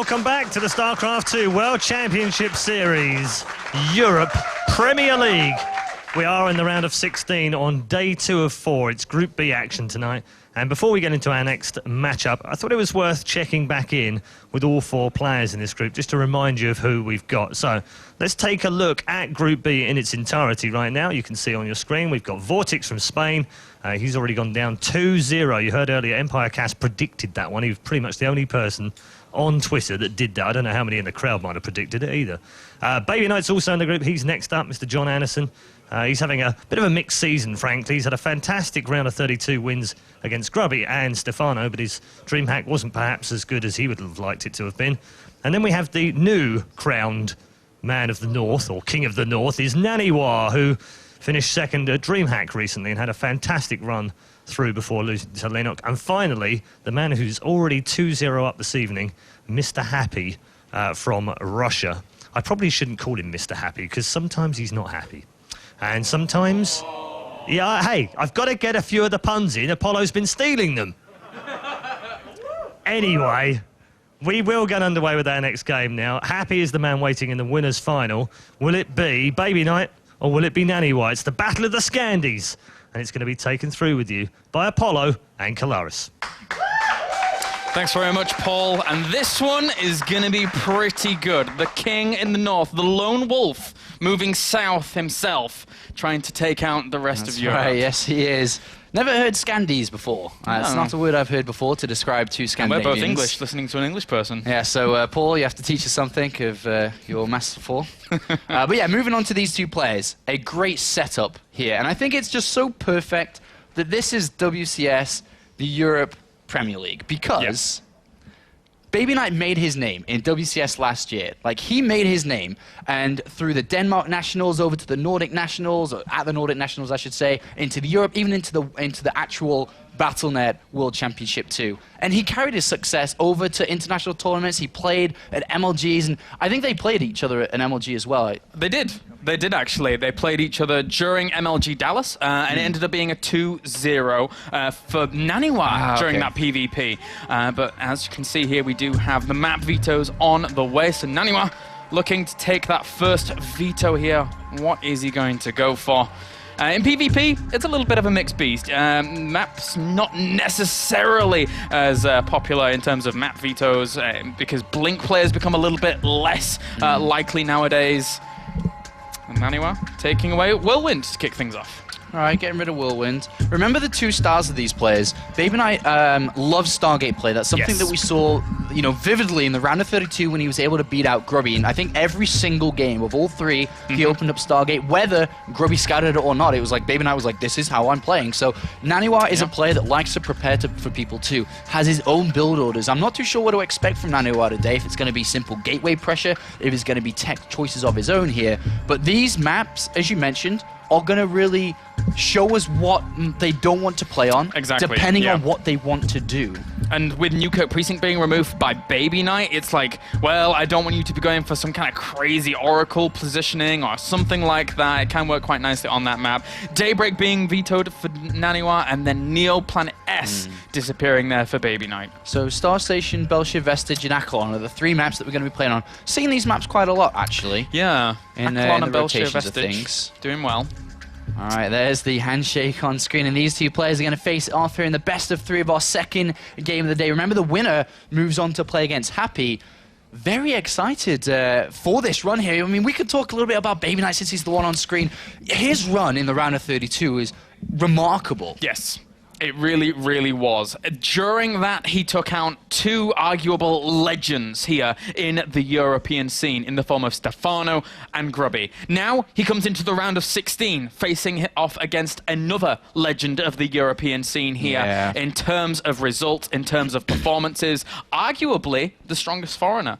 Welcome back to the StarCraft 2 World Championship Series, Europe Premier League. We are in the round of 16 on day 2 of 4. It's Group B action tonight. And before we get into our next matchup, I thought it was worth checking back in with all 4 players in this group, just to remind you of who we've got. So let's take a look at Group B in its entirety right now. You can see on your screen, we've got Vortex from Spain. He's already gone down 2-0. You heard earlier, Empire Cast predicted that one. He was pretty much the only person on Twitter that did that. I don't know how many in the crowd might have predicted it either. BabyKnight's also in the group. He's next up, Mr. John Anderson. He's having a bit of a mixed season, frankly. He's had a fantastic round of 32 wins against Grubby and Stefano, but his DreamHack wasn't perhaps as good as he would have liked it to have been. And then we have the new crowned man of the North, or King of the North, is NaNiwa, who finished second at DreamHack recently and had a fantastic run through before losing to Lennox. And finally, the man who's already 2-0 up this evening, Mr. Happy from Russia. I probably shouldn't call him Mr. Happy, because sometimes he's not happy. And sometimes, yeah, hey, I've got to get a few of the puns in. Apollo's been stealing them. Anyway, we will get underway with our next game now. Happy is the man waiting in the winner's final. Will it be BabyKnight or will it be NaNiwa? It's the Battle of the Scandies. And it's going to be taken through with you by Apollo and Kalaris. Thanks very much, Paul. And this one is going to be pretty good. The king in the north, the lone wolf, moving south himself, trying to take out the rest of Europe. Right, yes, he is. Never heard Scandies before. It's not a word I've heard before to describe two Scandinavians. And we're both English, listening to an English person. Yeah, so, Paul, you have to teach us something of your masterful. But yeah, moving on to these two players. A great setup here. And I think it's just so perfect that this is WCS, the Europe Premier League, because BabyKnight made his name in WCS last year. Like, he made his name, and through the Denmark Nationals over to the Nordic Nationals, or at the Nordic Nationals, I should say, into the Europe, even into the actual BattleNet World Championship 2. And he carried his success over to international tournaments. He played at MLGs, and I think they played each other at an MLG as well. They did. They did, actually. They played each other during MLG Dallas, and it ended up being a 2-0 for NaNiwa during that PvP. But as you can see here, we do have the map vetoes on the way. So NaNiwa looking to take that first veto here. What is he going to go for? In PvP, it's a little bit of a mixed beast. Maps not necessarily as popular in terms of map vetoes, because Blink players become a little bit less likely nowadays. And NaNiwa taking away Whirlwind to kick things off. All right, getting rid of Whirlwind. Remember the two stars of these players. BabyKnight loves Stargate play. That's something that we saw, you know, vividly in the round of 32 when he was able to beat out Grubby. And I think every single game of all three, he opened up Stargate. Whether Grubby scouted it or not, it was like BabyKnight was like, this is how I'm playing. So NaNiwa is a player that likes to prepare for people too. Has his own build orders. I'm not too sure what to expect from NaNiwa today. If it's going to be simple gateway pressure, if it's going to be tech choices of his own here. But these maps, as you mentioned, are going to really show us what they don't want to play on, depending on what they want to do. And with Newkirk Precinct being removed by BabyKnight, it's like, well, I don't want you to be going for some kind of crazy Oracle positioning or something like that. It can work quite nicely on that map. Daybreak being vetoed for NaNiwa, and then Neo Planet S disappearing there for BabyKnight. So Star Station, Bel'Shir, Vestige, and Akilon are the three maps that we're going to be playing on. Seeing these maps quite a lot, actually. Yeah, in Akilon and the Bel'Shir, Vestige doing well. All right, there's the handshake on screen, and these two players are going to face off here in the best of 3 of our second game of the day. Remember, the winner moves on to play against Happy. Very excited for this run here. I mean, we could talk a little bit about BabyKnight since he's the one on screen. His run in the round of 32 is remarkable. Yes. It really, really was. During that, he took out 2 arguable legends here in the European scene in the form of Stefano and Grubby. Now, he comes into the round of 16, facing off against another legend of the European scene here in terms of results, in terms of performances, arguably the strongest foreigner.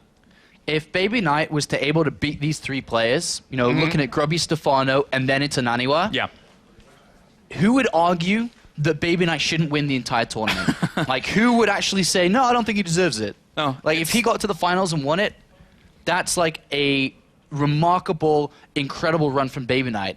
If BabyKnight was to able to beat these 3 players, you know, looking at Grubby, Stefano, and then into NaNiwa, who would argue that BabyKnight shouldn't win the entire tournament? Like, who would actually say, no, I don't think he deserves it? No. Like, if he got to the finals and won it, that's like a remarkable, incredible run from BabyKnight.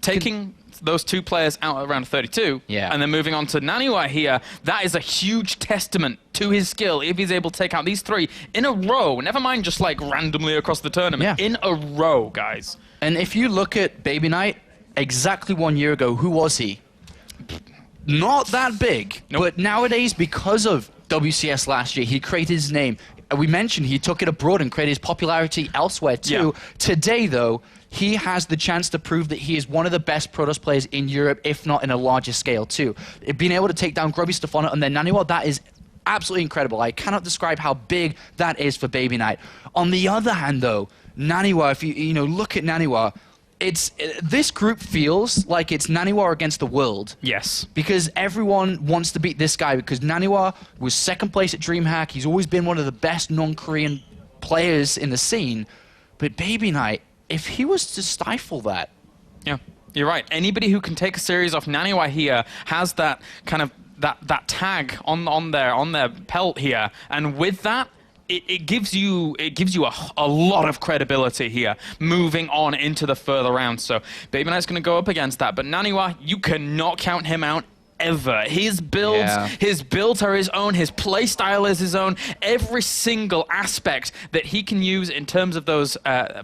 Taking those two players out at round 32, and then moving on to NaNiwa here, that is a huge testament to his skill if he's able to take out these 3 in a row. Never mind just like randomly across the tournament. In a row, guys. And if you look at BabyKnight, exactly 1 year ago, who was he? Not that big. But nowadays, because of WCS last year, he created his name. We mentioned he took it abroad and created his popularity elsewhere too. Today, though, he has the chance to prove that he is one of the best Protoss players in Europe, if not in a larger scale too. Being able to take down Grubby, Stefano, and then NaNiwa, that is absolutely incredible. I cannot describe how big that is for BabyKnight. On the other hand, though, NaNiwa, if you look at NaNiwa, this group feels like it's NaNiwa against the world. Yes. Because everyone wants to beat this guy, because NaNiwa was second place at DreamHack. He's always been one of the best non-Korean players in the scene. But BabyKnight, if he was to stifle that... Yeah, you're right. Anybody who can take a series off NaNiwa here has that kind of that tag on their pelt here. And with that, it gives you a lot of credibility here, moving on into the further rounds. So BabyKnight's going to go up against that, but NaNiwa, you cannot count him out ever. His builds, his builds are his own. His play style is his own. Every single aspect that he can use in terms of those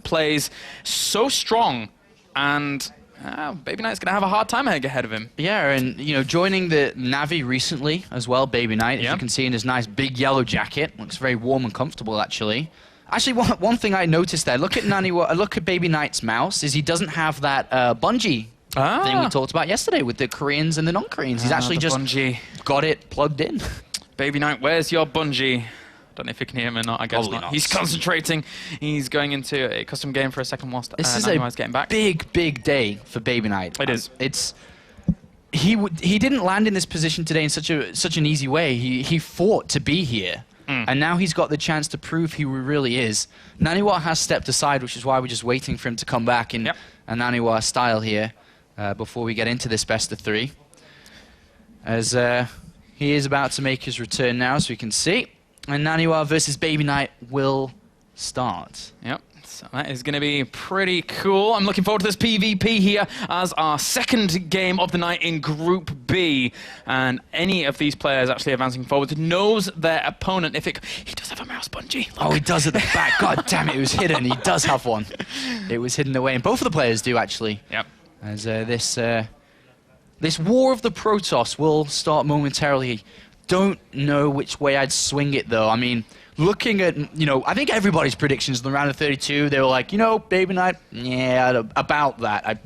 plays, so strong. And BabyKnight's going to have a hard time ahead of him. Yeah, and joining the Navi recently as well, BabyKnight, as you can see in his nice big yellow jacket. Looks very warm and comfortable, actually. Actually, one thing I noticed there, look at NaNiwa, look at BabyKnight's mouse, is he doesn't have that bungee thing we talked about yesterday with the Koreans and the non-Koreans. He's actually just got it plugged in. BabyKnight, where's your bungee? Don't know if you can hear him or not. I guess not. He's concentrating. He's going into a custom game for a second whilst this is NaNiwa's getting back. Big day for BabyKnight. It is. He didn't land in this position today in such an easy way. He fought to be here, and now he's got the chance to prove who he really is. NaNiwa has stepped aside, which is why we're just waiting for him to come back in a NaNiwa style here before we get into this best of 3. As he is about to make his return now, so we can see. And NaNiwa versus BabyKnight will start. Yep, so that is going to be pretty cool. I'm looking forward to this PvP here as our second game of the night in Group B. And any of these players actually advancing forward knows their opponent. He does have a mouse bungee. Look. Oh, he does at the back. God damn it, it was hidden. He does have one. It was hidden away. And both of the players do, actually. Yep. As this war of the Protoss will start momentarily. Don't know which way I'd swing it, though. I mean, looking at, I think everybody's predictions in the round of 32, they were like, BabyKnight, yeah, about that.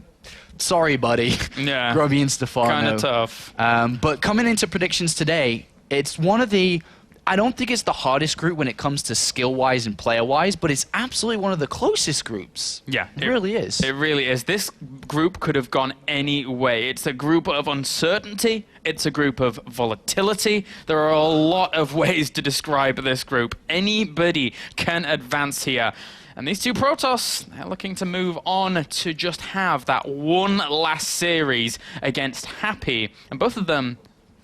Sorry, buddy. Yeah. Grubby and Stefano. Kind of tough. But coming into predictions today, it's one of the... I don't think it's the hardest group when it comes to skill-wise and player-wise, but it's absolutely one of the closest groups. Yeah. It really is. It really is. This group could have gone any way. It's a group of uncertainty. It's a group of volatility. There are a lot of ways to describe this group. Anybody can advance here. And these two Protoss, they're looking to move on to just have that one last series against Happy. And both of them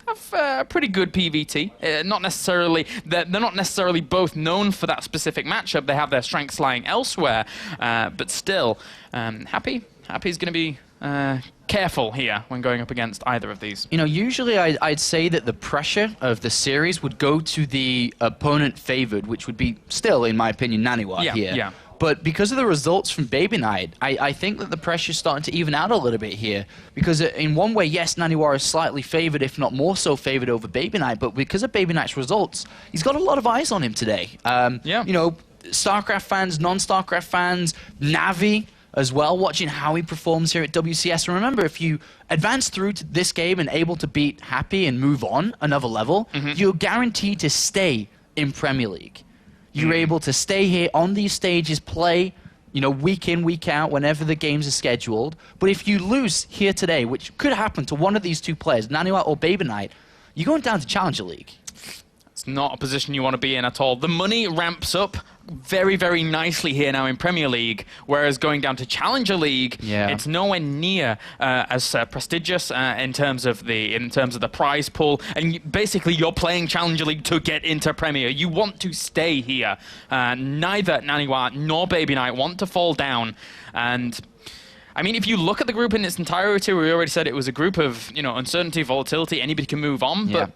have pretty good PVT. They're not necessarily both known for that specific matchup. They have their strengths lying elsewhere, but still, Happy's going to be careful here when going up against either of these. Usually I'd say that the pressure of the series would go to the opponent favored, which would be still, in my opinion, NaNiwa here. Yeah. But because of the results from BabyKnight, I think that the pressure's starting to even out a little bit here. Because in one way, yes, NaNiwa is slightly favored, if not more so favored over BabyKnight. But because of BabyKnight's results, he's got a lot of eyes on him today. StarCraft fans, non-StarCraft fans, Navi as well, watching how he performs here at WCS. And remember, if you advance through to this game and able to beat Happy and move on another level, you're guaranteed to stay in Premier League. You're able to stay here on these stages, play, week in, week out, whenever the games are scheduled. But if you lose here today, which could happen to one of these two players, NaNiwa or BabyKnight, you're going down to Challenger League. It's not a position you want to be in at all. The money ramps up very, very nicely here now in Premier League, whereas going down to Challenger League, it's nowhere near as prestigious in terms of the prize pool. And basically, you're playing Challenger League to get into Premier. You want to stay here. Neither NaNiwa nor BabyKnight want to fall down, and I mean, if you look at the group in its entirety, we already said it was a group of, you know, uncertainty, volatility, anybody can move on, but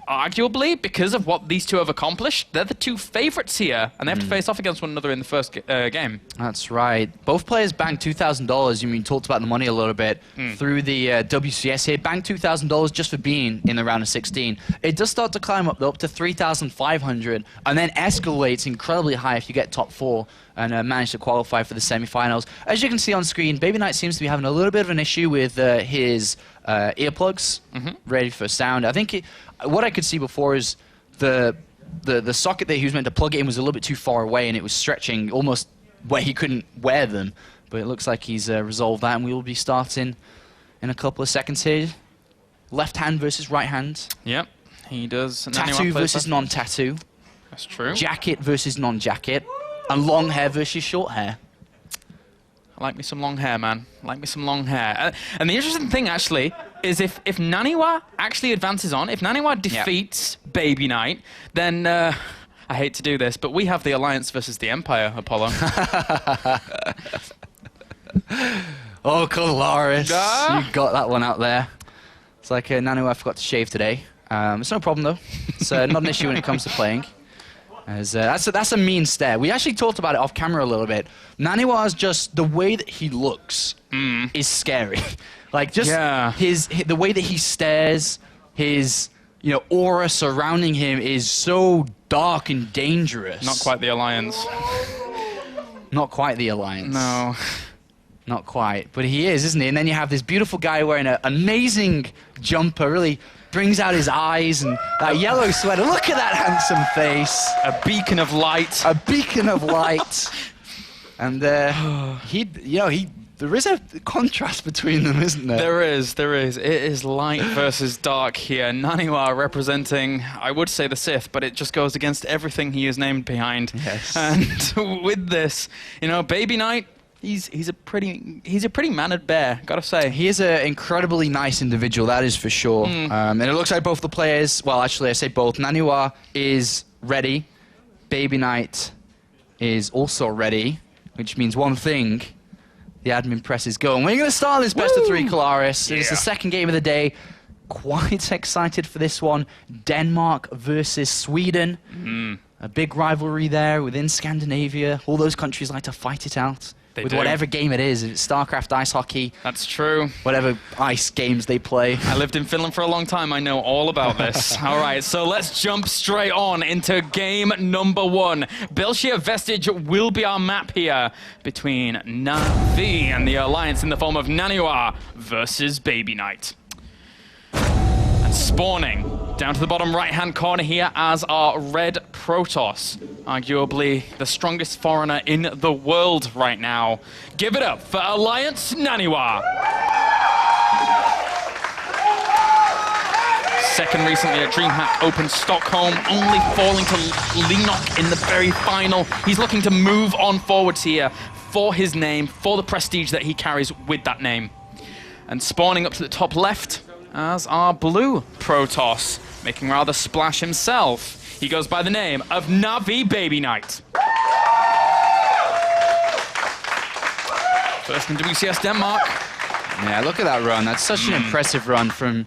arguably, because of what these two have accomplished, they're the two favorites here, and they have to face off against one another in the first game. That's right. Both players banked $2,000. You mean, talked about the money a little bit through the WCS here. Banked $2,000 just for being in the round of 16. It does start to climb up, though, up to $3,500, and then escalates incredibly high if you get top 4 and manage to qualify for the semifinals. As you can see on screen, BabyKnight seems to be having a little bit of an issue with his earplugs ready for sound. I think what I could see before is the socket that he was meant to plug it in was a little bit too far away, and it was stretching almost where he couldn't wear them. But it looks like he's resolved that, and we will be starting in a couple of seconds here. Left hand versus right hand. Yep, he does. Tattoo versus non-tattoo. That's true. Jacket versus non-jacket. And long hair versus short hair. I like me some long hair, man. I like me some long hair. And the interesting thing, actually, is if NaNiwa actually advances on, if NaNiwa defeats BabyKnight, then, I hate to do this, but we have the Alliance versus the Empire, Apollo. Oh, Colaris. You got that one out there. It's like NaNiwa forgot to shave today. It's no problem, though. It's not an issue when it comes to playing. As, that's a mean stare. We actually talked about it off camera a little bit. NaNiwa's just, the way that he looks is scary. Like, just the way that he stares, his, you know, aura surrounding him is so dark and dangerous. Not quite the Alliance. Not quite the Alliance. No. Not quite. But he is, isn't he? And then you have this beautiful guy wearing an amazing jumper, really brings out his eyes, and that yellow sweater. Look at that handsome face. A beacon of light. A beacon of light. And there is a contrast between them, isn't there? There is. It is light versus dark here. NaNiwa representing, I would say the Sith, but it just goes against everything he is named behind. Yes. And with this, you know, BabyKnight, he's a pretty mannered bear, gotta say. He is an incredibly nice individual, that is for sure. And it looks like both the players, well, actually, I say both. NaNiwa is ready. BabyKnight is also ready, which means one thing. The admin press is going. We're going to start this best of 3, Colaris. It's the second game of the day. Quite excited for this one. Denmark versus Sweden. A big rivalry there within Scandinavia. All those countries like to fight it out. With whatever game it is. If it's StarCraft, ice hockey. That's true. Whatever ice games they play. I lived in Finland for a long time. I know all about this. All right, so let's jump straight on into game number 1. Bel'Shir Vestige will be our map here between Na'Vi and the Alliance in the form of NaNiwa versus BabyKnight. And spawning down to the bottom right-hand corner here as our red Protoss. Arguably the strongest foreigner in the world right now. Give it up for Alliance NaNiwa. Second recently at DreamHack Open Stockholm, only falling to Lenok in the very final. He's looking to move on forwards here for his name, for the prestige that he carries with that name. And spawning up to the top left as our blue Protoss, making rather splash himself. He goes by the name of Na'Vi BabyKnight. First in WCS Denmark. Yeah, look at that run. That's such an impressive run from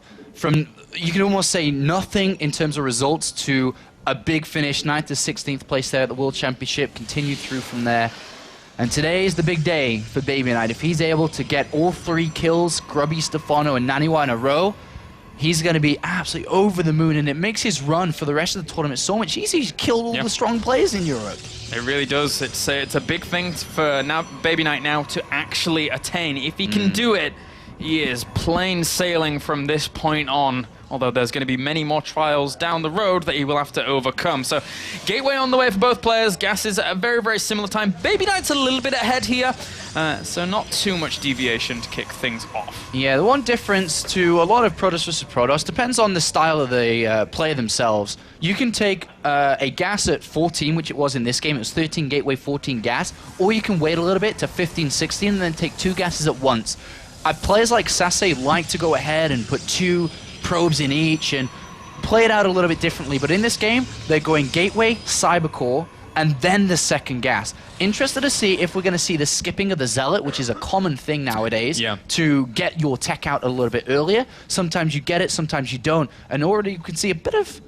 you can almost say nothing in terms of results to a big finish, 9th to 16th place there at the World Championship, continued through from there. And today is the big day for BabyKnight. If he's able to get all 3 kills, Grubby, Stefano, and NaNiwa in a row, he's going to be absolutely over the moon, and it makes his run for the rest of the tournament so much easier. He's killed all the strong players in Europe. It really does. It's a big thing for BabyKnight now to actually attain. If he can do it, he is plain sailing from this point on. Although there's going to be many more trials down the road that he will have to overcome. So, Gateway on the way for both players. Gas is at a very, very similar time. BabyKnight's a little bit ahead here, so not too much deviation to kick things off. Yeah, the one difference to a lot of Protoss versus Protoss depends on the style of the player themselves. You can take a Gas at 14, which it was in this game. It was 13 Gateway, 14 Gas. Or you can wait a little bit to 15, 16, and then take 2 Gases at once. Players like Sase like to go ahead and put 2 probes in each and play it out a little bit differently, but in this game they're going Gateway, Cybercore, and then the second gas. Interested to see if we're going to see the skipping of the Zealot, which is a common thing nowadays, to get your tech out a little bit earlier. Sometimes you get it, sometimes you don't. And already you can see a bit of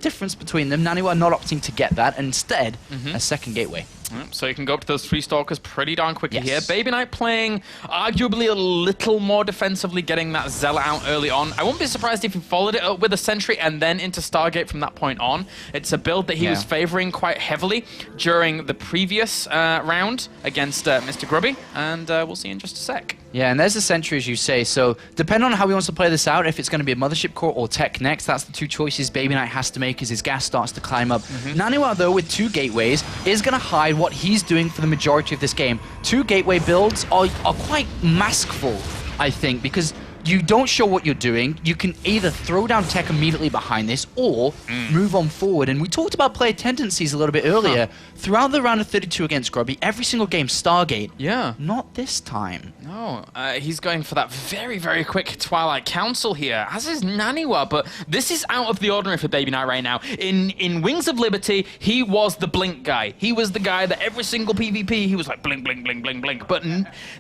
difference between them. NaNiwa not opting to get that, and instead, a second gateway. So you can go up to those 3 Stalkers pretty darn quickly here. BabyKnight playing arguably a little more defensively, getting that Zealot out early on. I wouldn't be surprised if he followed it up with a Sentry and then into Stargate from that point on. It's a build that he was favoring quite heavily during the previous round against Mr. Grubby, and we'll see in just a sec. Yeah, and there's the Sentry, as you say. So, depending on how he wants to play this out, if it's going to be a Mothership Core or Tech next, that's the 2 choices BabyKnight has to make as his gas starts to climb up. NaNiwa, though, with 2 gateways, is going to hide what he's doing for the majority of this game. 2 gateway builds are quite maskful, I think, because you don't show what you're doing. You can either throw down tech immediately behind this or move on forward. And we talked about player tendencies a little bit earlier. Throughout the round of 32 against Grubby, every single game Stargate. Yeah. Not this time. No, he's going for that very, very quick Twilight Council here, as is NaNiwa, but this is out of the ordinary for BabyKnight right now. In Wings of Liberty, he was the blink guy. He was the guy that every single PvP, he was like blink, blink, blink, blink, blink, but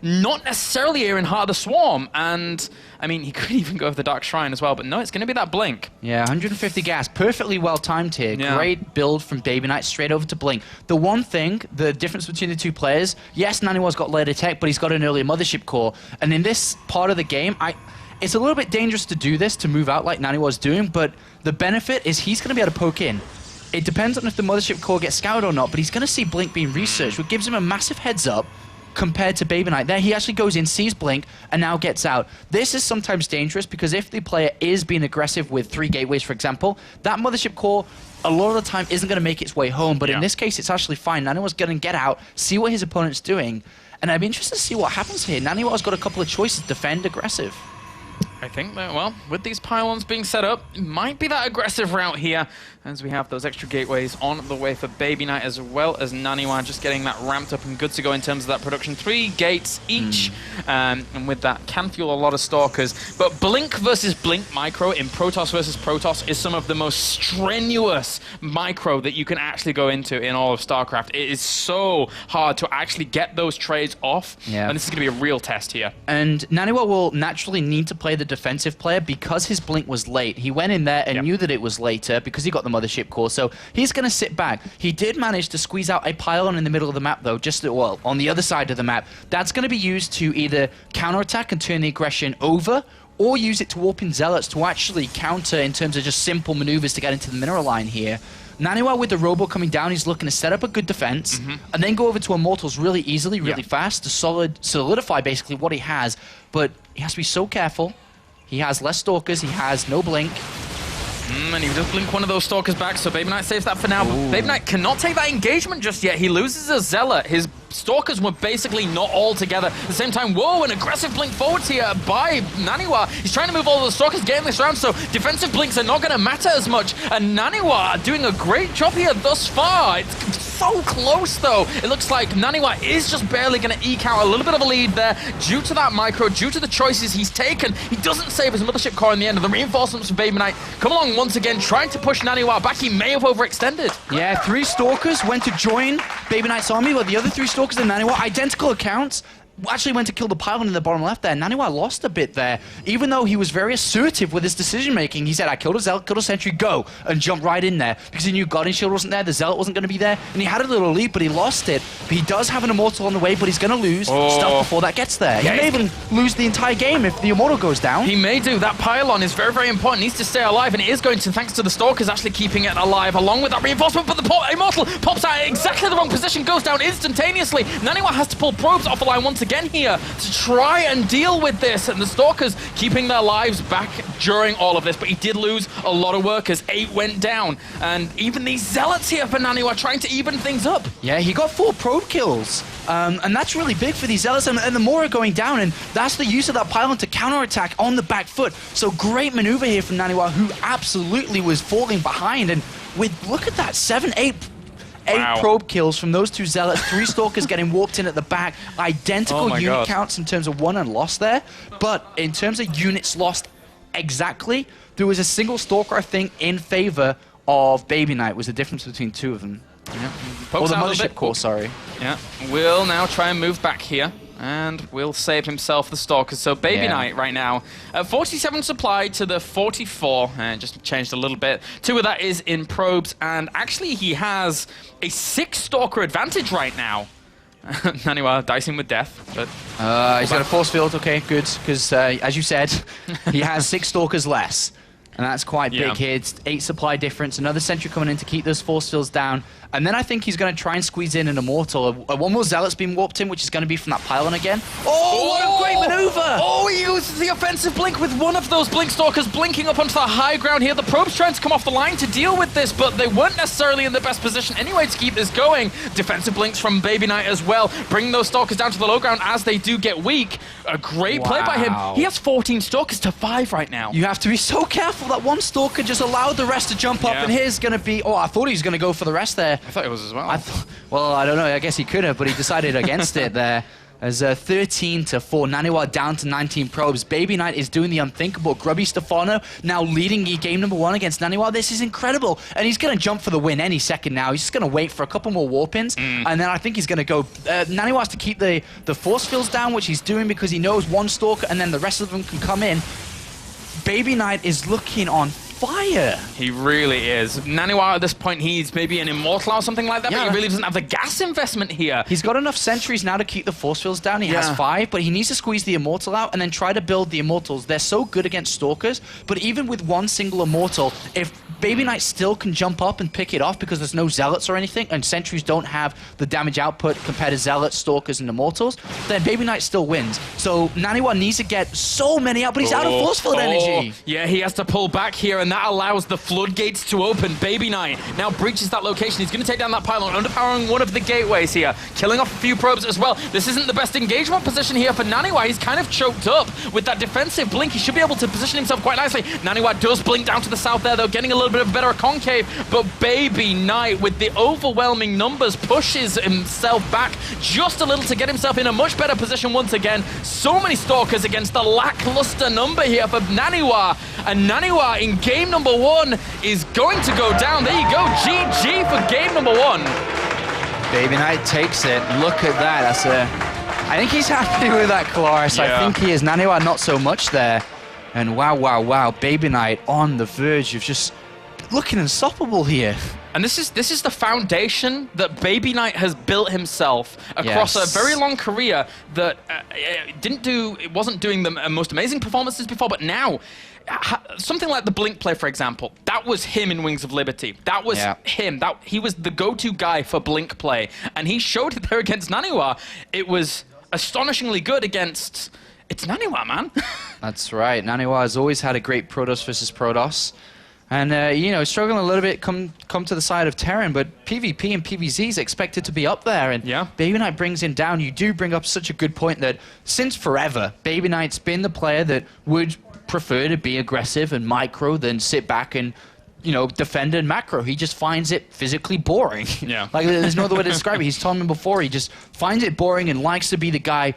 not necessarily here in Heart of the Swarm. And I mean, he could even go for the Dark Shrine as well, but no, it's going to be that blink. Yeah, 150 gas. Perfectly well timed here. Yeah. Great build from BabyKnight straight over to blink. The one thing, the difference between the 2 players, yes, NaNiwa's got later tech, but he's got an earlier Mothership Core. And in this part of the game, it's a little bit dangerous to do this, to move out like NaNiwa's doing, but the benefit is he's going to be able to poke in. It depends on if the Mothership Core gets scouted or not, but he's going to see blink being researched, which gives him a massive heads up compared to BabyKnight. There, he actually goes in, sees blink, and now gets out. This is sometimes dangerous because if the player is being aggressive with 3 gateways, for example, that Mothership Core a lot of the time isn't going to make its way home, but in this case, it's actually fine. NaNiwa's going to get out, see what his opponent's doing, and I'd be interested to see what happens here. NaNiwa's got a couple of choices: defend, aggressive. I think that, well, with these pylons being set up, it might be that aggressive route here, as we have those extra gateways on the way for BabyKnight, as well as NaNiwa, just getting that ramped up and good to go in terms of that production. 3 gates each, and with that can fuel a lot of Stalkers. But Blink versus Blink micro in Protoss versus Protoss is some of the most strenuous micro that you can actually go into in all of StarCraft. It is so hard to actually get those trades off, and this is going to be a real test here. And NaNiwa will naturally need to play the defensive player because his blink was late. He went in there and knew that it was later because he got the Mothership Core, so he's going to sit back. He did manage to squeeze out a pylon in the middle of the map, though, well, on the other side of the map. That's going to be used to either counterattack and turn the aggression over, or use it to warp in Zealots to actually counter in terms of just simple maneuvers to get into the mineral line here. NaNiwa with the Robo coming down, he's looking to set up a good defense and then go over to Immortals really easily, really fast to solidify basically what he has, but he has to be so careful. He has less Stalkers, he has no blink. And he just blink one of those Stalkers back, so BabyKnight saves that for now. But BabyKnight cannot take that engagement just yet. He loses a Zealot. His Stalkers were basically not all together. At the same time, whoa, an aggressive blink forwards here by NaNiwa. He's trying to move all those Stalkers, getting this round, so defensive blinks are not going to matter as much. And NaNiwa doing a great job here thus far. It's so close, though. It looks like NaNiwa is just barely going to eke out a little bit of a lead there due to that micro, due to the choices he's taken. He doesn't save his Mothership Core in the end, and the reinforcements from BabyKnight come along once again, trying to push NaNiwa back. He may have overextended. Yeah, 3 Stalkers went to join BabyKnight's army, but the other 3 Stalkers and NaNiwa, identical accounts, actually went to kill the pylon in the bottom left there. NaNiwa lost a bit there, even though he was very assertive with his decision-making. He said, I killed a Zealot, killed a Sentry, go, and jumped right in there, because he knew Guardian Shield wasn't there, the Zealot wasn't going to be there, and he had a little lead, but he lost it. But he does have an Immortal on the way, but he's going to lose stuff before that gets there. He may even lose the entire game if the Immortal goes down. He may do. That pylon is very, very important. Needs to stay alive, and it is going to, thanks to the Stalkers actually keeping it alive, along with that reinforcement, but the Immortal pops out in exactly the wrong position, goes down instantaneously. NaNiwa has to pull probes off the line once again here to try and deal with this, and the Stalkers keeping their lives back during all of this, but he did lose a lot of workers. 8 went down, and even these Zealots here for NaNiwa trying to even things up. Yeah, he got 4 probe kills, and that's really big for these Zealots, and the more are going down, and that's the use of that pylon to counterattack on the back foot. So great maneuver here from NaNiwa, who absolutely was falling behind, and look at that, 8 probe kills from those 2 Zealots, 3 Stalkers getting warped in at the back, identical unit counts in terms of won and lost there, but in terms of units lost exactly, there was a single Stalker, I think, in favor of BabyKnight, was the difference between 2 of them. Yeah. Or Pokes the out a little mothership bit. core, sorry. Yeah. Will now try and move back here. And will save himself the Stalkers. So BabyKnight right now, 47 supply to the 44, and just changed a little bit. 2 of that is in probes, and actually he has a 6 Stalker advantage right now. NaNiwa dicing with death, but... He's got a force field, okay, good, because as you said, he has 6 Stalkers less. And that's quite big here. It's 8 supply difference. Another sentry coming in to keep those force fields down. And then I think he's going to try and squeeze in an Immortal. One more Zealot's been warped in, which is going to be from that pylon again. Oh, what a great maneuver! Oh, he uses the offensive blink with one of those Blink Stalkers blinking up onto the high ground here. The probes trying to come off the line to deal with this, but they weren't necessarily in the best position anyway to keep this going. Defensive blinks from BabyKnight as well, bringing those Stalkers down to the low ground as they do get weak. A great play by him. He has 14 Stalkers to 5 right now. You have to be so careful. That one Stalker just allowed the rest to jump up, and here's going to be... Oh, I thought he was going to go for the rest there. I thought it was as well. Well, I don't know. I guess he could have, but he decided against it there. As 13 to 4, NaNiwa down to 19 probes. BabyKnight is doing the unthinkable. Grubby Stefano now leading game number 1 against NaNiwa. This is incredible. And he's going to jump for the win any second now. He's just going to wait for a couple more warp-ins. And then I think he's going to go... NaNiwa has to keep the force fields down, which he's doing because he knows one Stalker and then the rest of them can come in. BabyKnight is looking on fire. He really is. NaNiwa at this point, he's maybe an Immortal or something like that, but he really doesn't have the gas investment here. He's got enough sentries now to keep the force fields down. He has 5, but he needs to squeeze the Immortal out and then try to build the Immortals. They're so good against Stalkers, but even with one single Immortal, if BabyKnight still can jump up and pick it off because there's no Zealots or anything, and sentries don't have the damage output compared to Zealots, Stalkers, and Immortals, then BabyKnight still wins. So NaNiwa needs to get so many out, but he's out of force field energy. Yeah, he has to pull back here, and that allows the floodgates to open. BabyKnight now breaches that location. He's going to take down that pylon, underpowering one of the gateways here, killing off a few probes as well. This isn't the best engagement position here for NaNiwa. He's kind of choked up with that defensive blink. He should be able to position himself quite nicely. NaNiwa does blink down to the south there, though, getting a little bit of better concave, but BabyKnight, with the overwhelming numbers, pushes himself back just a little to get himself in a much better position once again. So many Stalkers against the lackluster number here for NaNiwa, and NaNiwa in game number 1 is going to go down. There you go, GG for game number 1. BabyKnight takes it. Look at that. That's I think he's happy with that, Cloris. I think he is. NaNiwa not so much there. And wow, BabyKnight on the verge of just looking unstoppable here. And this is the foundation that BabyKnight has built himself across a very long career that it wasn't doing the most amazing performances before, but now something like the blink play, for example, that was him in Wings of Liberty. That was him. He was the go-to guy for blink play, and he showed it there against NaNiwa. It was astonishingly good against... It's NaNiwa, man. That's right. NaNiwa has always had a great Protoss versus Protoss. And, you know, struggling a little bit come to the side of Terran, but PvP and PvZ is expected to be up there. And BabyKnight brings him down. You do bring up such a good point that since forever, BabyKnight's been the player that would prefer to be aggressive and micro than sit back and, you know, defend and macro. He just finds it physically boring. Like, there's no other way to describe it. He's told me before, he just finds it boring and likes to be the guy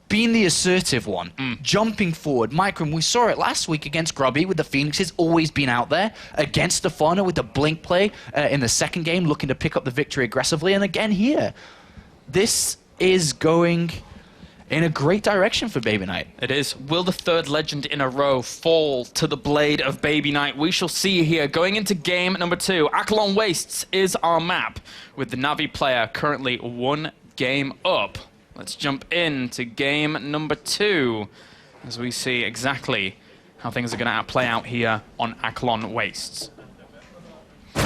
being the assertive one, jumping forward, micro. We saw it last week against Grubby with the Phoenixes, always been out there. Against Stefano with the blink play in the second game, looking to pick up the victory aggressively. And again here, this is going in a great direction for BabyKnight. It is. Will the third legend in a row fall to the blade of BabyKnight? We shall see here. Going into game number 2, Akilon Wastes is our map, with the Navi player currently 1 game up. Let's jump into game number 2 as we see exactly how things are going to play out here on Akilon Wastes. So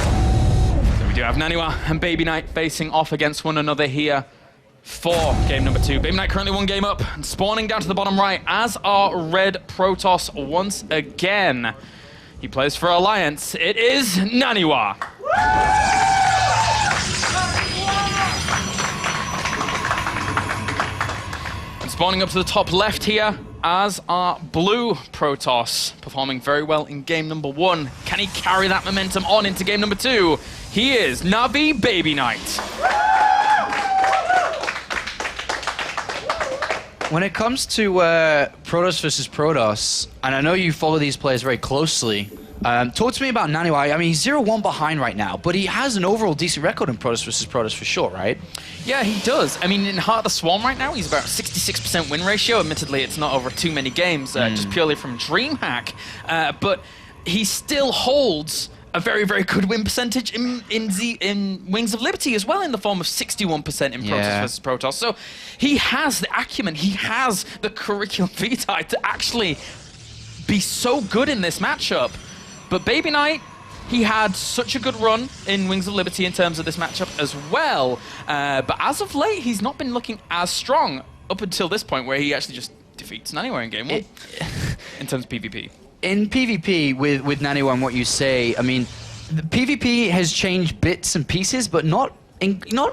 we do have NaNiwa and BabyKnight facing off against one another here for game number 2. BabyKnight currently 1 game up and spawning down to the bottom right, as are Red Protoss once again. He plays for Alliance. It is NaNiwa. Spawning up to the top left here, as are Blue Protoss, performing very well in game number 1. Can he carry that momentum on into game number 2? He is Navi BabyKnight. When it comes to Protoss versus Protoss, and I know you follow these players very closely, Talk to me about NaNiwa. I mean, he's 0-1 behind right now, but he has an overall decent record in Protoss versus Protoss for sure, right? Yeah, he does. I mean, in Heart of the Swarm right now, he's about 66% win ratio. Admittedly, it's not over too many games, just purely from DreamHack. But he still holds a very, very good win percentage in Wings of Liberty as well, in the form of 61% in Protoss versus Protoss. So he has the acumen, he has the curriculum vitae to actually be so good in this matchup. But BabyKnight, he had such a good run in Wings of Liberty in terms of this matchup as well. But as of late, he's not been looking as strong up until this point, where he actually just defeats NaNiwa in game 1 in terms of PvP. In PvP, with NaNiwa and what you say, I mean, the PvP has changed bits and pieces, but not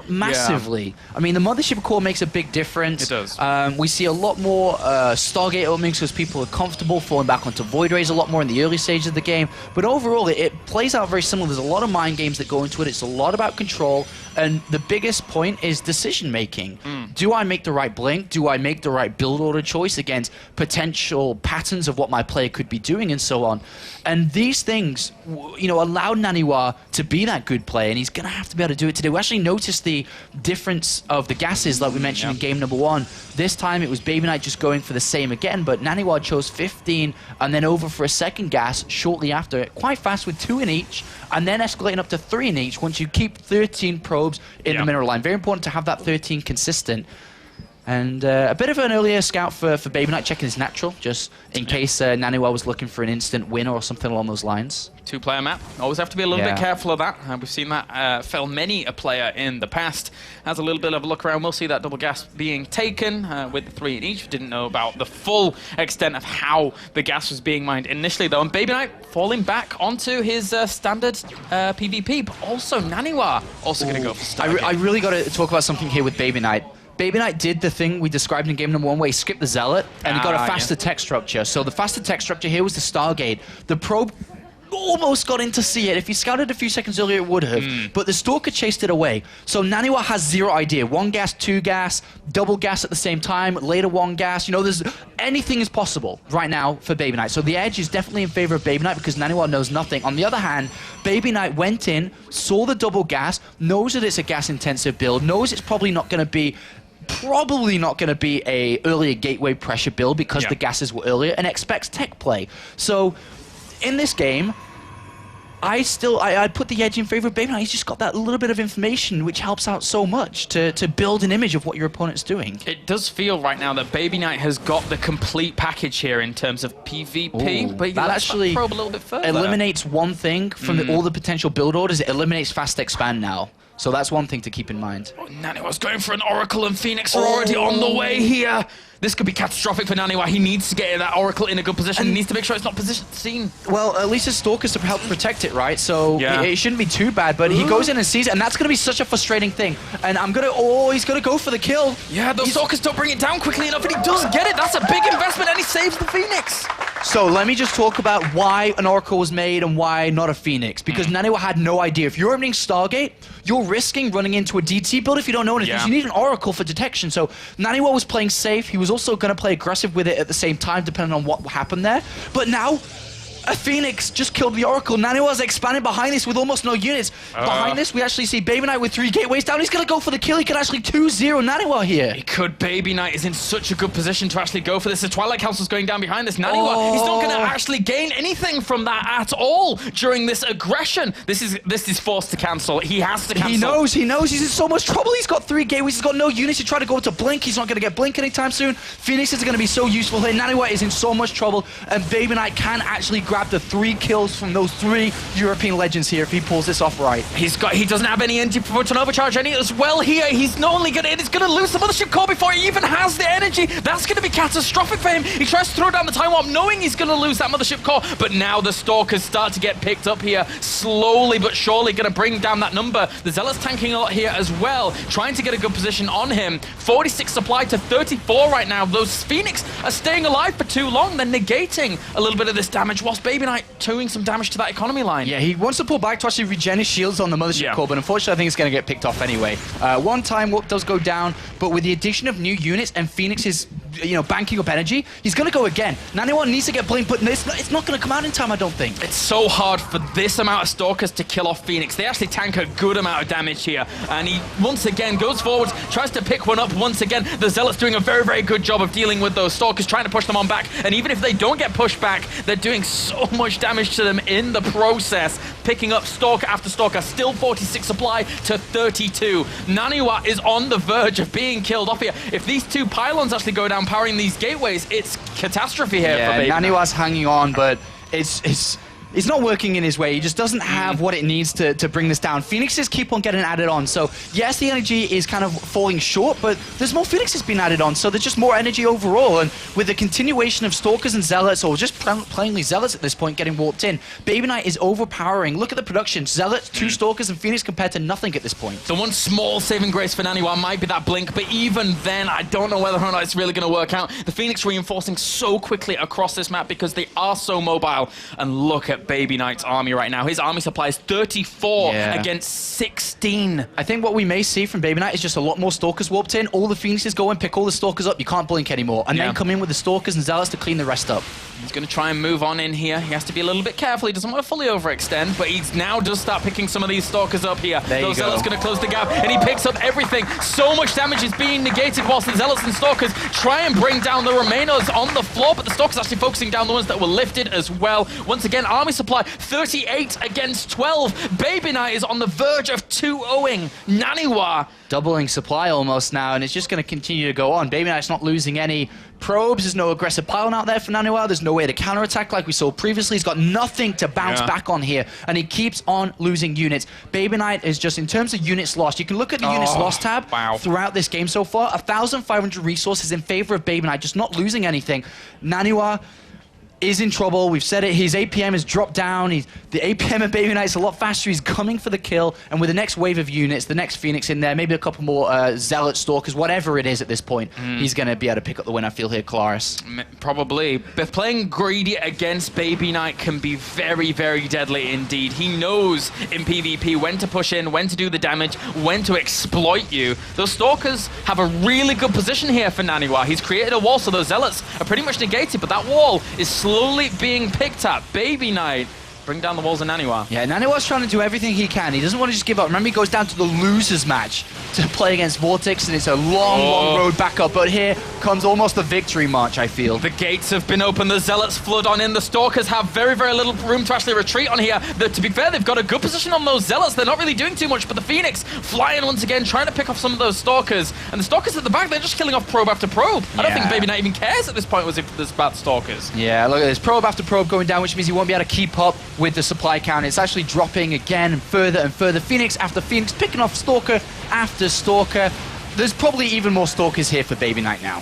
massively. Yeah. I mean, the Mothership Core makes a big difference. It does. We see a lot more Stargate openings because people are comfortable falling back onto Void Rays a lot more in the early stages of the game. But overall, it plays out very similar. There's a lot of mind games that go into it. It's a lot about control. And the biggest point is decision making. Do I make the right blink? Do I make the right build order choice against potential patterns of what my player could be doing and so on? And these things, you know, allow NaNiwa to be that good player, and he's going to have to be able to do it today. We actually noticed the difference of the gases, like we mentioned in game number 1. This time it was BabyKnight just going for the same again, but NaNiwa chose 15 and then over for a second gas shortly after, quite fast with 2 in each, and then escalating up to 3 in each once you keep 13 probes in the mineral line. Very important to have that 13 consistent. And a bit of an earlier scout for BabyKnight, checking his natural, just in case NaNiwa was looking for an instant win or something along those lines. 2-player map. Always have to be a little bit careful of that. We've seen that fail many a player in the past. Has a little bit of a look around. We'll see that double gas being taken with the 3 in each. Didn't know about the full extent of how the gas was being mined initially, though. And BabyKnight falling back onto his standard PvP, but also NaNiwa also going to go for Stargate. I really got to talk about something here with BabyKnight. BabyKnight did the thing we described in game number 1 where he skipped the Zealot and he got a faster tech structure. So the faster tech structure here was the Stargate. The probe almost got in to see it. If he scouted a few seconds earlier, it would have. But the Stalker chased it away. So NaNiwa has zero idea. 1 gas, 2 gas, double gas at the same time, later 1 gas. You know, anything is possible right now for BabyKnight. So the edge is definitely in favor of BabyKnight because NaNiwa knows nothing. On the other hand, BabyKnight went in, saw the double gas, knows that it's a gas-intensive build, knows it's probably not going to be a earlier gateway pressure build because the gases were earlier, and expects tech play. So in this game, I'd put the edge in favor of BabyKnight. He's just got that little bit of information which helps out so much to build an image of what your opponent's doing. It does feel right now that BabyKnight has got the complete package here in terms of PvP, but that actually probe a little bit further. Eliminates one thing from all the potential build orders. It eliminates fast expand now. So that's one thing to keep in mind. NaNiwa's going for an Oracle, and Phoenix are already on the way here. This could be catastrophic for NaNiwa. He needs to get that Oracle in a good position. He needs to make sure it's not seen. Well, at least his Stalkers to help protect it, right? So it shouldn't be too bad, but he goes in and sees it, and that's going to be such a frustrating thing. And he's going to go for the kill. Yeah, those Stalkers don't bring it down quickly enough, and he does get it. That's a big investment, and he saves the Phoenix. So let me just talk about why an Oracle was made and why not a Phoenix. Because NaNiwa had no idea. If you're opening Stargate, you're risking running into a DT build if you don't know anything. You need an Oracle for detection. So NaNiwa was playing safe. He was also going to play aggressive with it at the same time, depending on what happened there. But now, a Phoenix just killed the Oracle. NaNiwa's expanded behind this with almost no units. Behind this, we actually see BabyKnight with 3 gateways down. He's going to go for the kill. He could actually 2-0 NaNiwa here. He could. BabyKnight is in such a good position to actually go for this. The Twilight Council's going down behind this. NaNiwa, he's not going to actually gain anything from that at all during this aggression. This is forced to cancel. He has to cancel. He knows. He's in so much trouble. He's got 3 gateways. He's got no units. He tried to go to Blink. He's not going to get Blink anytime soon. Phoenix is going to be so useful here. NaNiwa is in so much trouble, and BabyKnight can actually grab the 3 kills from those 3 European legends here if he pulls this off right. He doesn't have any energy for an overcharge any as well here. He's not only going to lose the Mothership Core before he even has the energy. That's going to be catastrophic for him. He tries to throw down the Time Warp knowing he's going to lose that Mothership Core, but now the Stalkers start to get picked up here. Slowly but surely going to bring down that number. The Zealot's tanking a lot here as well, trying to get a good position on him. 46 supply to 34 right now. Those Phoenix are staying alive for too long. They're negating a little bit of this damage, whilst BabyKnight doing some damage to that economy line. Yeah, he wants to pull back to actually regen his shields on the Mothership Core, but unfortunately I think it's going to get picked off anyway. 1 Time Warp does go down, but with the addition of new units and Phoenix's banking up energy. He's going to go again. NaNiwa needs to get blinked, but it's not going to come out in time, I don't think. It's so hard for this amount of Stalkers to kill off Phoenix. They actually tank a good amount of damage here. And he, once again, goes forward, tries to pick one up once again. The Zealots doing a very, very good job of dealing with those Stalkers, trying to push them on back. And even if they don't get pushed back, they're doing so much damage to them in the process. Picking up Stalker after Stalker, still 46 supply to 32. NaNiwa is on the verge of being killed off here. If these two pylons actually go down powering these gateways, it's catastrophe here for BabyKnight. NaNiwa's hanging on, but it's not working in his way. He just doesn't have what it needs to bring this down. Phoenixes keep on getting added on. So, yes, the energy is kind of falling short, but there's more Phoenixes being added on, so there's just more energy overall. And with the continuation of Stalkers and Zealots, or just plainly Zealots at this point getting warped in, BabyKnight is overpowering. Look at the production. Zealots, 2 Stalkers, and Phoenix compared to nothing at this point. The one small saving grace for NaNiwa might be that blink, but even then, I don't know whether or not it's really going to work out. The Phoenix reinforcing so quickly across this map because they are so mobile. And look at BabyKnight's army right now. His army supply is 34 against 16. I think what we may see from BabyKnight is just a lot more Stalkers warped in. All the Phoenixes go and pick all the Stalkers up. You can't blink anymore. And then come in with the Stalkers and Zealots to clean the rest up. He's going to try and move on in here. He has to be a little bit careful. He doesn't want to fully overextend, but he's now does start picking some of these Stalkers up here. Those Zealots going to close the gap, and he picks up everything. So much damage is being negated whilst the Zealots and Stalkers try and bring down the remainers on the floor, but the Stalkers actually focusing down the ones that were lifted as well. Once again, army supply 38 against 12. BabyKnight is on the verge of 2-0ing NaNiwa. Doubling supply almost now, and it's just going to continue to go on. BabyKnight's not losing any probes. There's no aggressive pylon out there for NaNiwa. There's no way to counterattack like we saw previously. He's got nothing to bounce back on here, and he keeps on losing units. BabyKnight is just, in terms of units lost, you can look at the units lost tab throughout this game so far. 1,500 resources in favor of BabyKnight, just not losing anything. NaNiwa is in trouble. We've said it. His APM has dropped down. The APM of BabyKnight's a lot faster. He's coming for the kill. And with the next wave of units, the next Phoenix in there, maybe a couple more Zealot Stalkers, whatever it is at this point, he's going to be able to pick up the win, I feel, here, Claris. Probably. But playing greedy against BabyKnight can be very, very deadly indeed. He knows in PvP when to push in, when to do the damage, when to exploit you. Those Stalkers have a really good position here for NaNiwa. He's created a wall, so those Zealots are pretty much negated, but that wall is slowly being picked up. BabyKnight bring down the walls of NaNiwa. Yeah, NaNiwa's trying to do everything he can. He doesn't want to just give up. Remember, he goes down to the losers match to play against Vortex, and it's a long, long road back up. But here comes almost the victory march, I feel. The gates have been opened. The Zealots flood on in. The Stalkers have very, very little room to actually retreat on here. To be fair, they've got a good position on those Zealots. They're not really doing too much, but the Phoenix flying once again, trying to pick off some of those Stalkers. And the Stalkers at the back, they're just killing off probe after probe. I don't think BabyKnight even cares at this point if there's about Stalkers. Yeah, look at this. Probe after probe going down, which means he won't be able to keep up with the supply count. It's actually dropping again and further. Phoenix after Phoenix, picking off Stalker after Stalker. There's probably even more Stalkers here for BabyKnight now.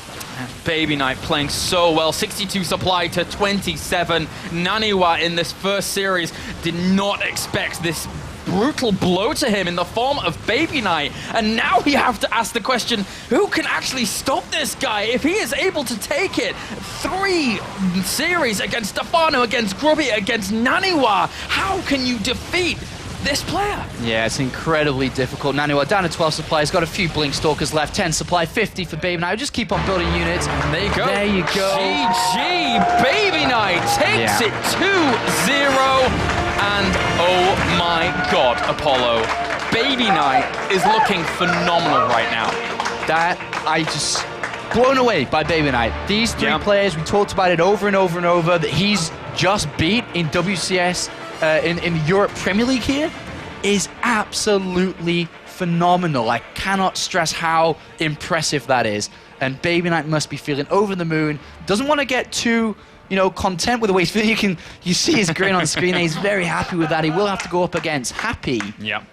BabyKnight playing so well. 62 supply to 27. NaNiwa in this first series did not expect this brutal blow to him in the form of BabyKnight, and now we have to ask the question, who can actually stop this guy if he is able to take it? 3 series against Stefano, against Grubby, against NaNiwa. How can you defeat this player? Yeah, it's incredibly difficult. NaNiwa down to 12 supply. He's got a few Blink Stalkers left. 10 supply, 50 for BabyKnight. Just keep on building units. And there you go. There you go. GG. BabyKnight takes it 2-0. And oh my God, Apollo. BabyKnight is looking phenomenal right now. I just blown away by BabyKnight. These 3 players, we talked about it over and over and over, that he's just beat in WCS, in the Europe Premier League here, is absolutely phenomenal. I cannot stress how impressive that is. And BabyKnight must be feeling over the moon. Doesn't want to get too, content with the way he's feeling. You see his grin on screen. He's very happy with that. He will have to go up against Happy. Yeah.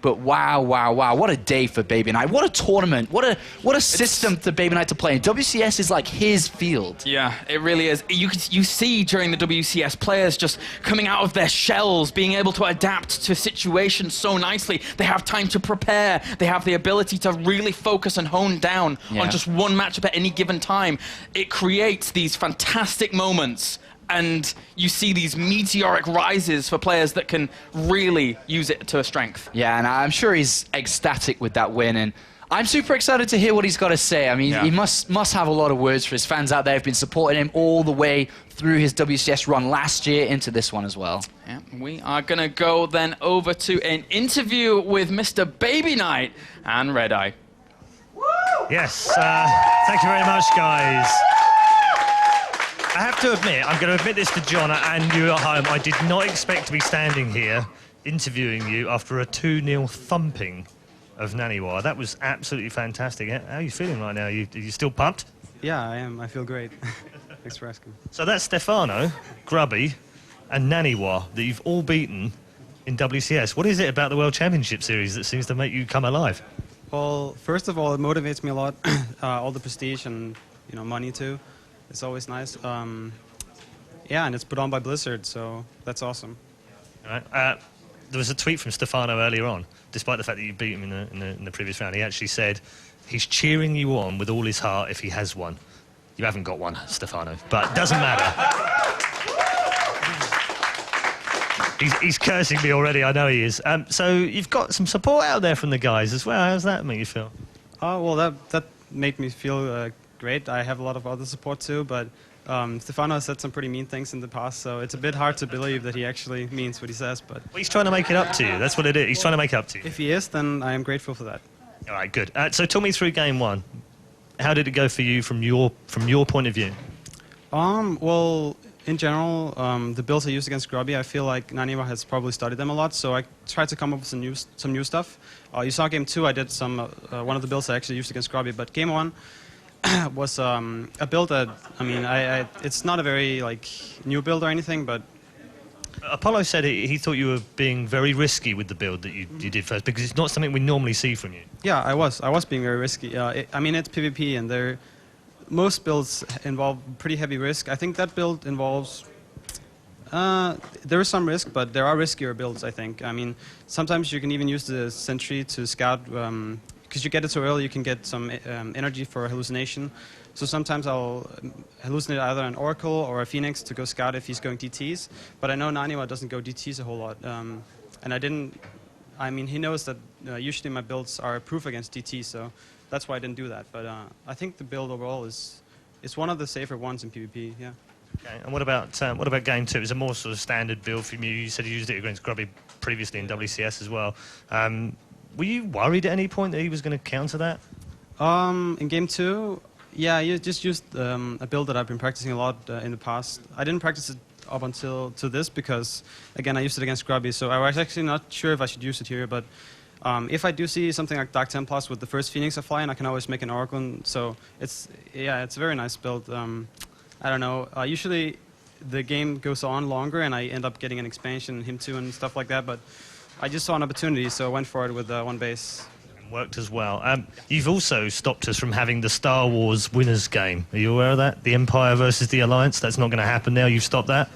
But wow, what a day for BabyKnight. What a tournament. What a system for BabyKnight to play in. WCS is like his field. Yeah, it really is. You see during the WCS players just coming out of their shells, being able to adapt to situations so nicely. They have time to prepare. They have the ability to really focus and hone down on just one matchup at any given time. It creates these fantastic moments, and you see these meteoric rises for players that can really use it to a strength. Yeah, and I'm sure he's ecstatic with that win, and I'm super excited to hear what he's got to say. I mean, he must have a lot of words for his fans out there who've been supporting him all the way through his WCS run last year into this one as well. Yeah, we are going to go then over to an interview with Mr. BabyKnight and Red Eye. Yes, thank you very much, guys. I have to admit, I'm going to admit this to John and you at home, I did not expect to be standing here interviewing you after a 2-0 thumping of NaNiwa. That was absolutely fantastic. How are you feeling right now? Are you still pumped? Yeah, I am. I feel great. Thanks for asking. So that's Stefano, Grubby, and NaNiwa that you've all beaten in WCS. What is it about the World Championship Series that seems to make you come alive? Well, first of all, it motivates me a lot. All the prestige and money too. It's always nice. Yeah, and it's put on by Blizzard, so that's awesome. All right. There was a tweet from Stefano earlier on, despite the fact that you beat him in the previous round. He actually said he's cheering you on with all his heart if he has one. You haven't got one, Stefano, but it doesn't matter. He's cursing me already, I know he is. So you've got some support out there from the guys as well. How's that make you feel? Well, that made me feel great. I have a lot of other support too, but Stefano has said some pretty mean things in the past, so it's a bit hard to believe that he actually means what he says. But well, he's trying to make it up to you. That's what it is. He's trying to make it up to you. If he is, then I am grateful for that. All right, good. So talk me through game one. How did it go for you from your point of view? Well, in general, the builds I used against Grubby, I feel like NaNiwa has probably studied them a lot, so I tried to come up with some new stuff. You saw game 2, I did one of the builds I actually used against Grubby, but game 1 was a build that, I mean, it's not a very new build or anything, but Apollo said he thought you were being very risky with the build that you did first, because it's not something we normally see from you. Yeah, I was being very risky. I mean, it's PvP, and most builds involve pretty heavy risk. I think that build involves... there is some risk, but there are riskier builds, I think. I mean, sometimes you can even use the Sentry to scout, because you get it so early, you can get some energy for hallucination. So sometimes I'll hallucinate either an Oracle or a Phoenix to go scout if he's going DTs. But I know NaNiwa doesn't go DTs a whole lot. And I mean, he knows that usually my builds are proof against DT, so that's why I didn't do that. But I think the build overall is one of the safer ones in PvP, yeah. Okay. And what about game 2? It was a more sort of standard build from you. You said you used it against Grubby previously in WCS as well. Were you worried at any point that he was going to counter that? In game 2, yeah, you just used a build that I've been practicing a lot in the past. I didn't practice it up until this because, again, I used it against Grubby, so I was actually not sure if I should use it here, but if I do see something like Dark 10 Plus with the first Phoenix I fly in, I can always make an Oracle, so it's a very nice build. I don't know, usually the game goes on longer and I end up getting an expansion, him too, and stuff like that, but I just saw an opportunity, so I went for it with one base. Worked as well. You've also stopped us from having the Star Wars winners game. Are you aware of that? The Empire versus the Alliance? That's not going to happen now. You've stopped that?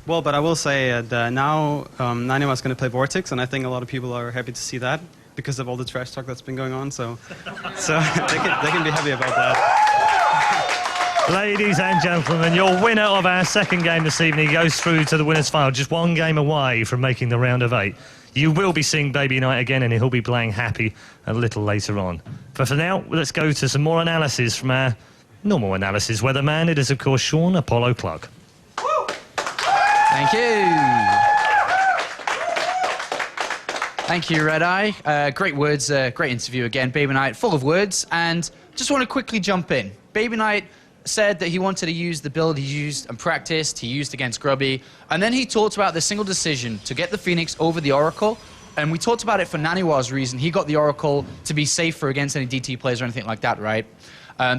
Well, but I will say that now NaNiwa is going to play Vortex, and I think a lot of people are happy to see that because of all the trash talk that's been going on, so they can be happy about that. Ladies and gentlemen, your winner of our second game this evening goes through to the winners' final, just one game away from making the round of 8. You will be seeing BabyKnight again, and he'll be playing Happy a little later on. But for now, let's go to some more analysis from our normal analysis weatherman. It is, of course, Sean Apollo Clark. Thank you. Thank you, Red Eye. Great words, great interview again. BabyKnight, full of words. And just want to quickly jump in. BabyKnight said that he wanted to use the build he used and practiced, he used against Grubby, and then he talked about the single decision to get the Phoenix over the Oracle, and we talked about it for NaNiwa's reason. He got the Oracle to be safer against any DT players or anything like that, right?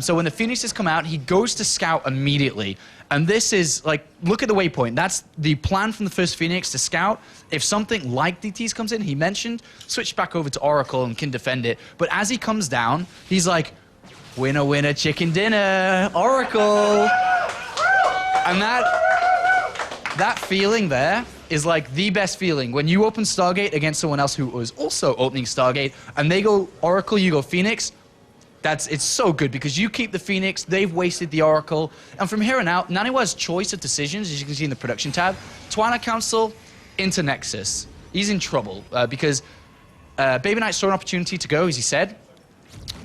So when the Phoenixes come out, he goes to scout immediately, and this is, like, look at the waypoint. That's the plan from the first Phoenix, to scout. If something like DTs comes in, he mentioned, switch back over to Oracle and can defend it, but as he comes down, he's like, winner, winner, chicken dinner, Oracle. And that feeling there is like the best feeling. When you open Stargate against someone else who was also opening Stargate, and they go Oracle, you go Phoenix, it's so good because you keep the Phoenix, they've wasted the Oracle. And from here on out, NaNiwa's choice of decisions, as you can see in the production tab, Twilight Council into Nexus. He's in trouble because BabyKnight saw an opportunity to go, as he said,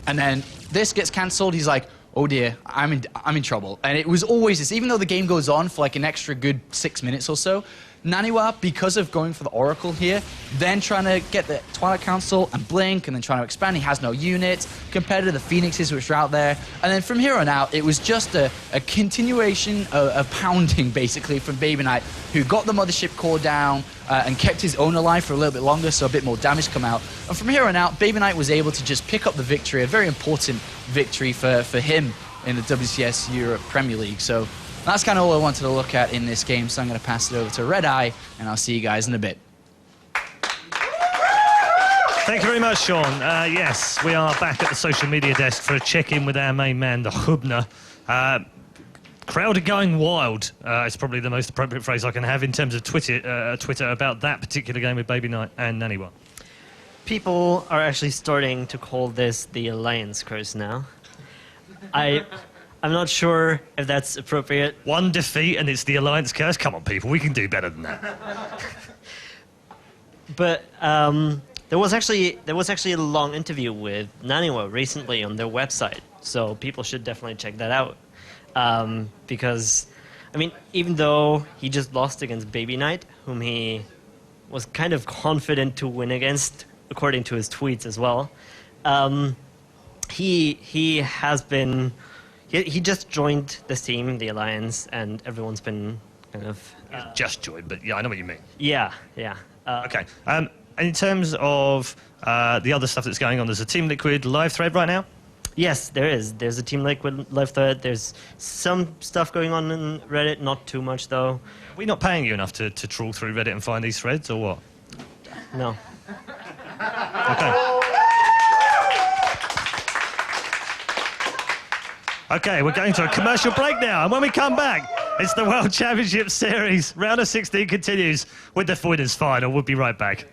And then this gets cancelled. He's like, oh dear, I'm in trouble. And it was always this, even though the game goes on for like an extra good 6 minutes or so, NaNiwa, because of going for the Oracle here, then trying to get the Twilight Council and Blink, and then trying to expand, he has no units, compared to the Phoenixes which are out there. And then from here on out, it was just a continuation of pounding, basically, from BabyKnight, who got the Mothership core down and kept his own alive for a little bit longer, so a bit more damage come out. And from here on out, BabyKnight was able to just pick up the victory, a very important victory for him in the WCS Europe Premier League. So that's kind of all I wanted to look at in this game, so I'm going to pass it over to Red Eye, and I'll see you guys in a bit. Thank you very much, Sean. Yes, we are back at the social media desk for a check-in with our main man, the Hubner. Crowd are going wild. It's probably the most appropriate phrase I can have in terms of Twitter about that particular game with BabyKnight and NaNiwa. People are actually starting to call this the Alliance Curse now. I'm not sure if that's appropriate. One defeat and it's the Alliance Curse? Come on, people, we can do better than that. But there was actually a long interview with NaNiwa recently on their website, so people should definitely check that out. Because, I mean, even though he just lost against BabyKnight, whom he was kind of confident to win against, according to his tweets as well, he has been... He just joined this team, the Alliance, and everyone's been kind of... Just joined, but yeah, I know what you mean. Yeah, yeah. Okay. And in terms of the other stuff that's going on, there's a Team Liquid live thread right now? Yes, there is. There's a Team Liquid live thread. There's some stuff going on in Reddit, not too much, though. Are we not paying you enough to trawl through Reddit and find these threads, or what? No. Okay. Okay, we're going to a commercial break now, and when we come back, it's the World Championship Series. Round of 16 continues with the winners final. We'll be right back.